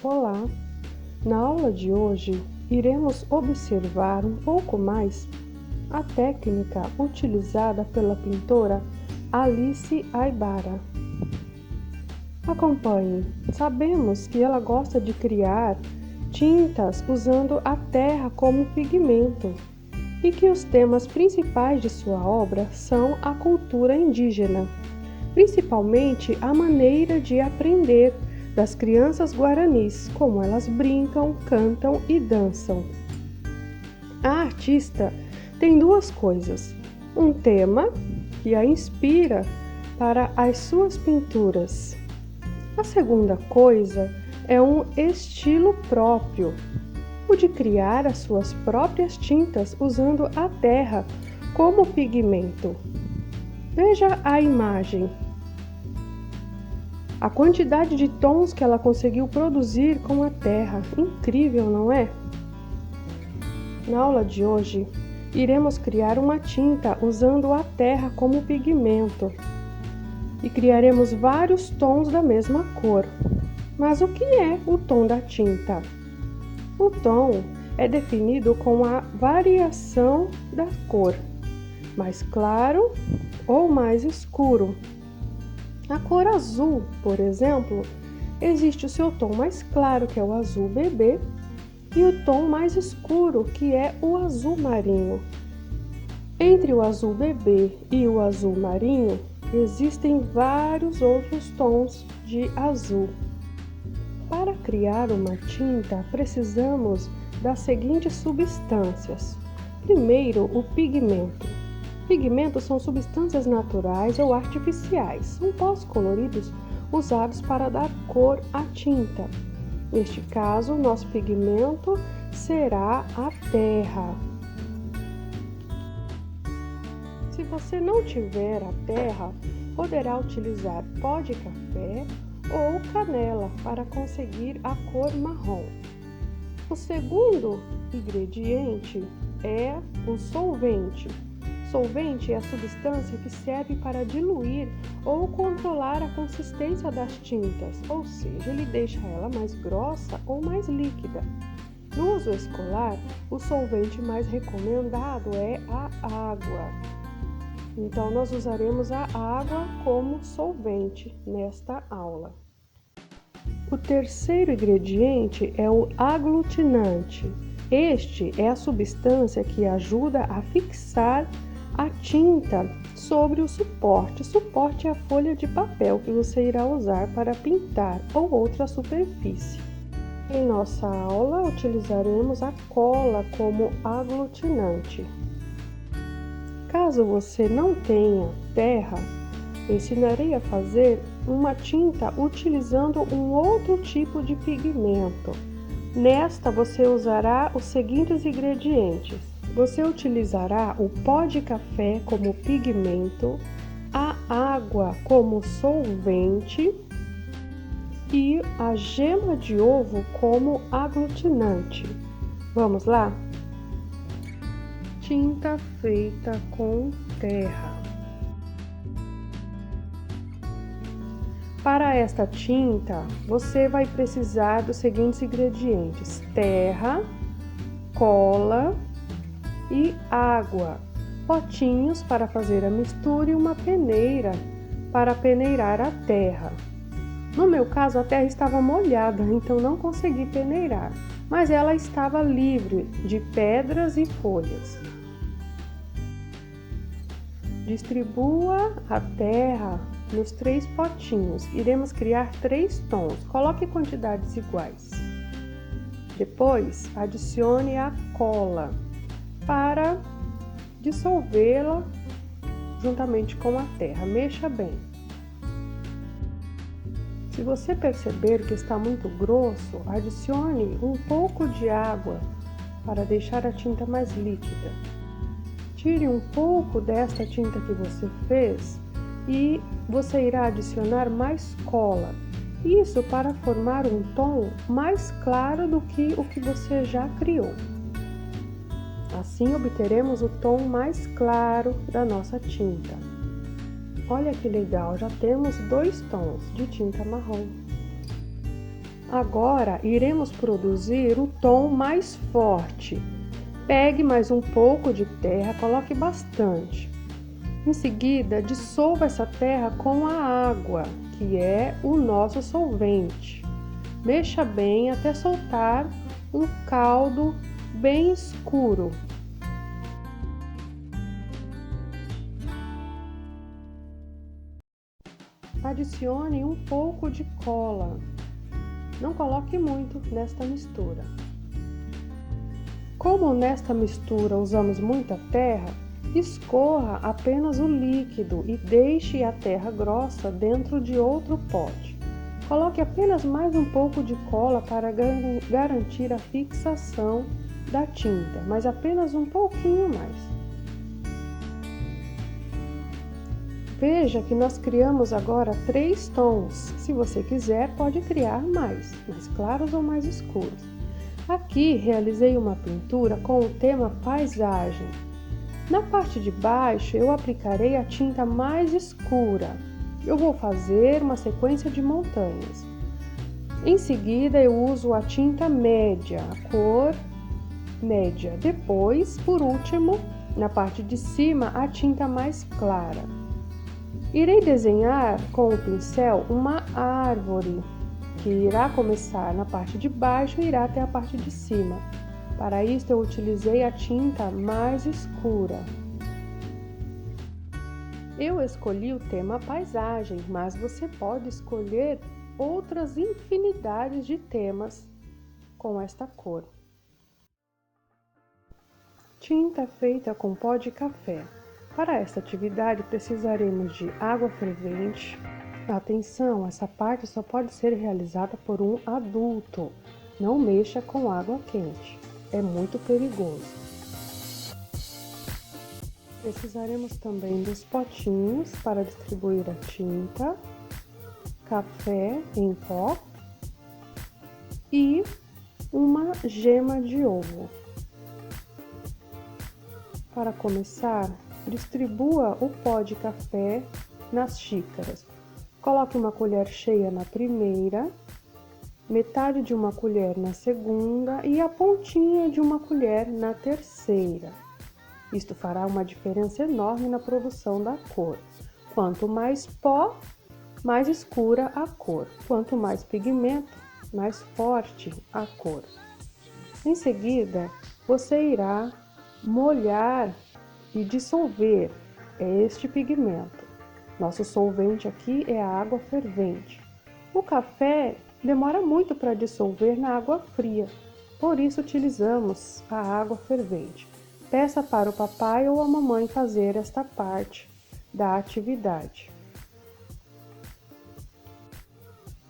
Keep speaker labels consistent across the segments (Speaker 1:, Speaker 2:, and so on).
Speaker 1: Olá! Na aula de hoje, iremos observar um pouco mais a técnica utilizada pela pintora Alice Aibara. Acompanhe. Sabemos que ela gosta de criar tintas usando a terra como pigmento e que os temas principais de sua obra são a cultura indígena, principalmente a maneira de aprender das crianças guaranis, como elas brincam, cantam e dançam. A artista tem duas coisas: um tema que a inspira para as suas pinturas. A segunda coisa é um estilo próprio, o de criar as suas próprias tintas usando a terra como pigmento. Veja a imagem. A quantidade de tons que ela conseguiu produzir com a terra, incrível, não é? Na aula de hoje, iremos criar uma tinta usando a terra como pigmento e criaremos vários tons da mesma cor. Mas o que é o tom da tinta? O tom é definido com a variação da cor, mais claro ou mais escuro. A cor azul, por exemplo, existe o seu tom mais claro, que é o azul bebê, e o tom mais escuro, que é o azul marinho. Entre o azul bebê e o azul marinho, existem vários outros tons de azul. Para criar uma tinta, precisamos das seguintes substâncias. Primeiro, o pigmento. Pigmentos são substâncias naturais ou artificiais, são pós coloridos usados para dar cor à tinta. Neste caso, nosso pigmento será a terra. Se você não tiver a terra, poderá utilizar pó de café ou canela para conseguir a cor marrom. O segundo ingrediente é o solvente. Solvente é a substância que serve para diluir ou controlar a consistência das tintas, ou seja, ele deixa ela mais grossa ou mais líquida. No uso escolar, o solvente mais recomendado é a água. Então, nós usaremos a água como solvente nesta aula. O terceiro ingrediente é o aglutinante. Este é a substância que ajuda a fixar a tinta sobre o suporte. O suporte é a folha de papel que você irá usar para pintar ou outra superfície. Em nossa aula, utilizaremos a cola como aglutinante. Caso você não tenha terra, ensinarei a fazer uma tinta utilizando um outro tipo de pigmento. Nesta, você usará os seguintes ingredientes. Você utilizará o pó de café como pigmento, a água como solvente e a gema de ovo como aglutinante. Vamos lá? Tinta feita com terra. Para esta tinta, você vai precisar dos seguintes ingredientes: terra, cola e água, potinhos para fazer a mistura e uma peneira para peneirar a terra. No meu caso, a terra estava molhada, então não consegui peneirar, mas ela estava livre de pedras e folhas. Distribua a terra nos 3 potinhos. Iremos criar 3 tons. Coloque quantidades iguais. Depois, adicione a cola para dissolvê-la juntamente com a terra. Mexa bem. Se você perceber que está muito grosso, adicione um pouco de água para deixar a tinta mais líquida. Tire um pouco desta tinta que você fez e você irá adicionar mais cola. Isso para formar um tom mais claro do que o que você já criou. Assim obteremos o tom mais claro da nossa tinta. Olha que legal, já temos 2 tons de tinta marrom. Agora iremos produzir o tom mais forte. Pegue mais um pouco de terra, coloque bastante. Em seguida, dissolva essa terra com a água, que é o nosso solvente. Mexa bem até soltar um caldo bem escuro. Adicione um pouco de cola. Não coloque muito nesta mistura. Como nesta mistura usamos muita terra, escorra apenas o líquido e deixe a terra grossa dentro de outro pote. Coloque apenas mais um pouco de cola para garantir a fixação da tinta, mas apenas um pouquinho mais. Veja que nós criamos agora 3 tons. Se você quiser, pode criar mais claros ou mais escuros. Aqui realizei uma pintura com o tema paisagem. Na parte de baixo eu aplicarei a tinta mais escura. Eu vou fazer uma sequência de montanhas. Em seguida eu uso a tinta média, a cor média. Depois, por último, na parte de cima, a tinta mais clara. Irei desenhar com o pincel uma árvore que irá começar na parte de baixo e irá até a parte de cima. Para isso eu utilizei a tinta mais escura. Eu escolhi o tema paisagem, mas você pode escolher outras infinidades de temas com esta cor. Tinta feita com pó de café. Para esta atividade precisaremos de água fervente. Atenção, essa parte só pode ser realizada por um adulto. Não mexa com água quente, é muito perigoso. Precisaremos também dos potinhos para distribuir a tinta, café em pó e uma gema de ovo. Para começar, distribua o pó de café nas xícaras. Coloque uma colher cheia na primeira, metade de uma colher na segunda e a pontinha de uma colher na terceira. Isto fará uma diferença enorme na produção da cor. Quanto mais pó, mais escura a cor. Quanto mais pigmento, mais forte a cor. Em seguida, você irá molhar e dissolver este pigmento. Nosso solvente aqui é a água fervente. O café demora muito para dissolver na água fria, por isso utilizamos a água fervente. Peça para o papai ou a mamãe fazer esta parte da atividade.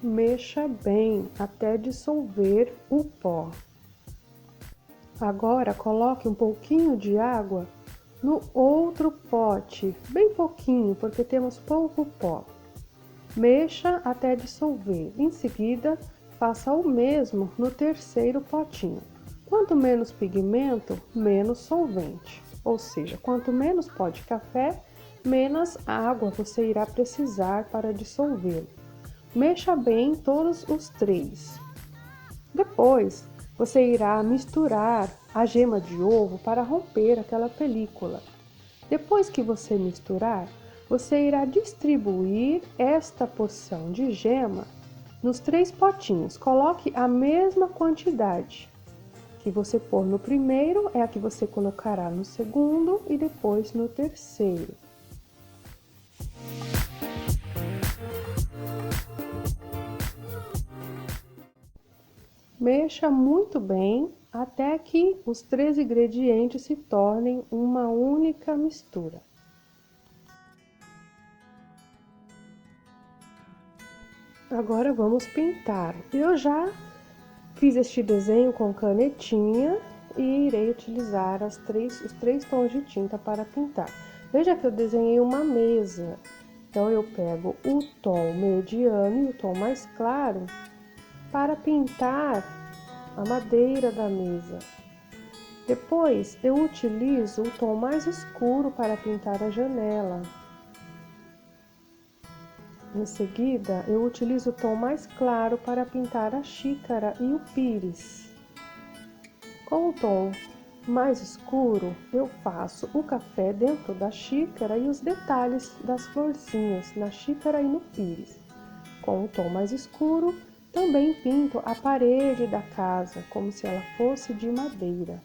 Speaker 1: Mexa bem até dissolver o pó. Agora coloque um pouquinho de água no outro pote, bem pouquinho, porque temos pouco pó. Mexa até dissolver. Em seguida, faça o mesmo no terceiro potinho. Quanto menos pigmento, menos solvente. Ou seja, quanto menos pó de café, menos água você irá precisar para dissolvê-lo. Mexa bem todos os 3. Depois, você irá misturar a gema de ovo para romper aquela película. Depois que você misturar, você irá distribuir esta porção de gema nos 3 potinhos. Coloque a mesma quantidade que você pôr no primeiro, é a que você colocará no segundo e depois no terceiro. Mexa muito bem até que os 3 ingredientes se tornem uma única mistura. Agora vamos pintar. Eu já fiz este desenho com canetinha e irei utilizar os 3 tons de tinta para pintar. Veja que eu desenhei uma mesa. Então eu pego o tom mediano e o tom mais claro para pintar a madeira da mesa. Depois eu utilizo o tom mais escuro para pintar a janela. Em seguida, eu utilizo o tom mais claro para pintar a xícara e o pires. Com o tom mais escuro, eu faço o café dentro da xícara e os detalhes das florzinhas na xícara e no pires. Com o tom mais escuro, também pinto a parede da casa, como se ela fosse de madeira.